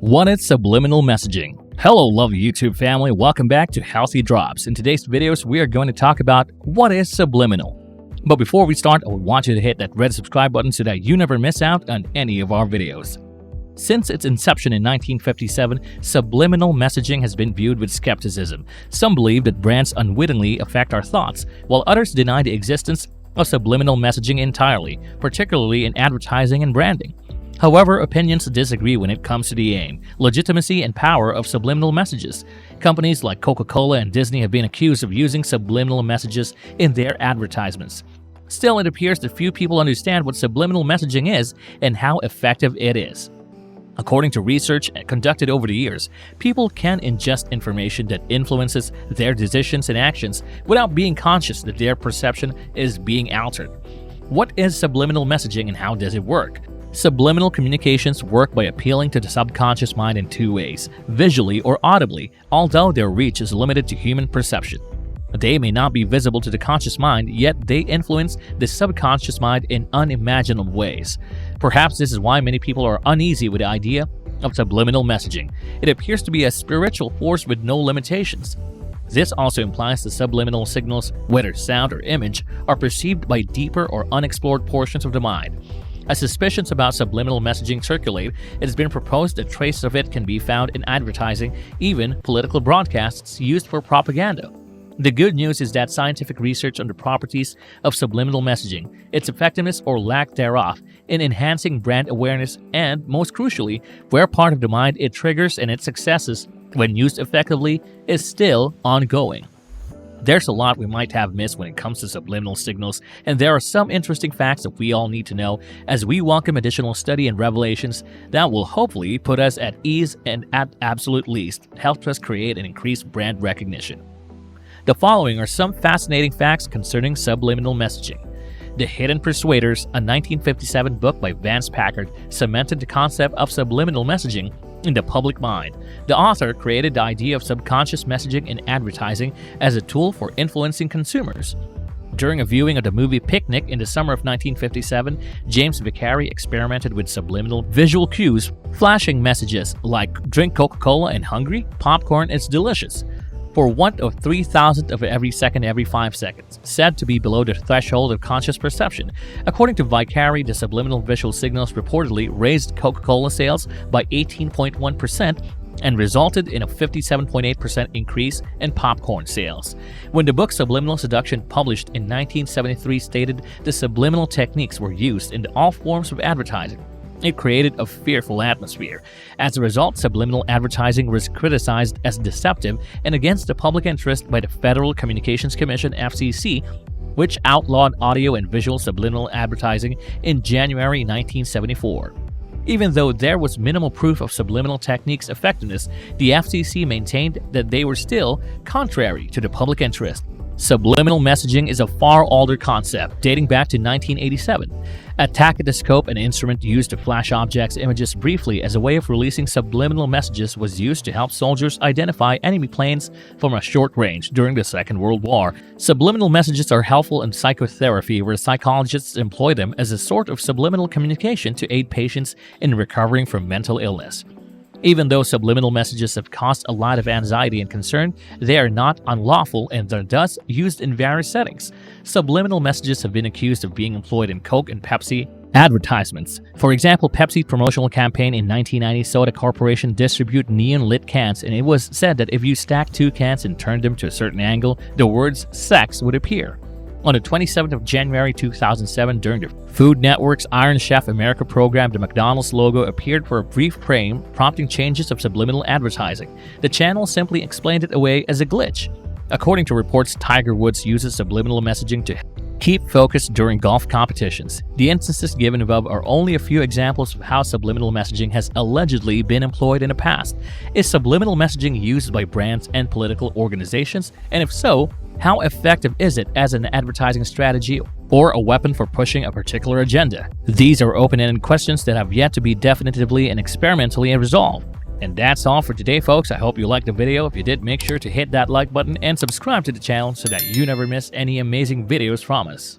What is subliminal messaging? Hello, lovely YouTube family. Welcome back to Healthy Drops. In today's videos, we are going to talk about what is subliminal. But before we start, I would want you to hit that red subscribe button so that you never miss out on any of our videos. Since its inception in 1957, subliminal messaging has been viewed with skepticism. Some believe that brands unwittingly affect our thoughts, while others deny the existence of subliminal messaging entirely, particularly in advertising and branding. However, opinions disagree when it comes to the aim, legitimacy, and power of subliminal messages. Companies like Coca-Cola and Disney have been accused of using subliminal messages in their advertisements. Still, it appears that few people understand what subliminal messaging is and how effective it is. According to research conducted over the years, people can ingest information that influences their decisions and actions without being conscious that their perception is being altered. What is subliminal messaging and how does it work? Subliminal communications work by appealing to the subconscious mind in two ways, visually or audibly, although their reach is limited to human perception. They may not be visible to the conscious mind, yet they influence the subconscious mind in unimaginable ways. Perhaps this is why many people are uneasy with the idea of subliminal messaging. It appears to be a spiritual force with no limitations. This also implies the subliminal signals, whether sound or image, are perceived by deeper or unexplored portions of the mind. As suspicions about subliminal messaging circulate, it has been proposed that traces of it can be found in advertising, even political broadcasts used for propaganda. The good news is that scientific research on the properties of subliminal messaging, its effectiveness or lack thereof, in enhancing brand awareness, and, most crucially, where part of the mind it triggers and its successes, when used effectively, is still ongoing. There's a lot we might have missed when it comes to subliminal signals, and there are some interesting facts that we all need to know as we welcome additional study and revelations that will hopefully put us at ease and, at absolute least, help us create and increase brand recognition. The following are some fascinating facts concerning subliminal messaging. The Hidden Persuaders, a 1957 book by Vance Packard, cemented the concept of subliminal messaging in the public mind. The author created the idea of subconscious messaging in advertising as a tool for influencing consumers. During a viewing of the movie Picnic in the summer of 1957, James Vicari experimented with subliminal visual cues, flashing messages like "Drink Coca-Cola and hungry, popcorn is delicious," for 1/3000th of every second every 5 seconds, said to be below the threshold of conscious perception. According to Vicari, the subliminal visual signals reportedly raised Coca-Cola sales by 18.1% and resulted in a 57.8% increase in popcorn sales. When the book Subliminal Seduction, published in 1973, stated the subliminal techniques were used in all forms of advertising, it created a fearful atmosphere. As a result, subliminal advertising was criticized as deceptive and against the public interest by the Federal Communications Commission (FCC), which outlawed audio and visual subliminal advertising in January 1974. Even though there was minimal proof of subliminal techniques' effectiveness, the FCC maintained that they were still contrary to the public interest. Subliminal messaging is a far older concept, dating back to 1987. A tachytoscope, an instrument used to flash objects' images briefly as a way of releasing subliminal messages, was used to help soldiers identify enemy planes from a short range during the Second World War. Subliminal messages are helpful in psychotherapy, where psychologists employ them as a sort of subliminal communication to aid patients in recovering from mental illness. Even though subliminal messages have caused a lot of anxiety and concern, they are not unlawful and are thus used in various settings. Subliminal messages have been accused of being employed in Coke and Pepsi advertisements. For example, Pepsi's promotional campaign in 1990 saw the corporation distribute neon-lit cans, and it was said that if you stacked two cans and turned them to a certain angle, the words "sex" would appear. On the 27th of January 2007, during the Food Network's Iron Chef America program, the McDonald's logo appeared for a brief frame, prompting changes of subliminal advertising. The channel simply explained it away as a glitch. According to reports, Tiger Woods uses subliminal messaging to keep focused during golf competitions. The instances given above are only a few examples of how subliminal messaging has allegedly been employed in the past. Is subliminal messaging used by brands and political organizations? And if so, how effective is it as an advertising strategy or a weapon for pushing a particular agenda? These are open-ended questions that have yet to be definitively and experimentally resolved. And that's all for today, folks. I hope you liked the video. If you did, make sure to hit that like button and subscribe to the channel so that you never miss any amazing videos from us.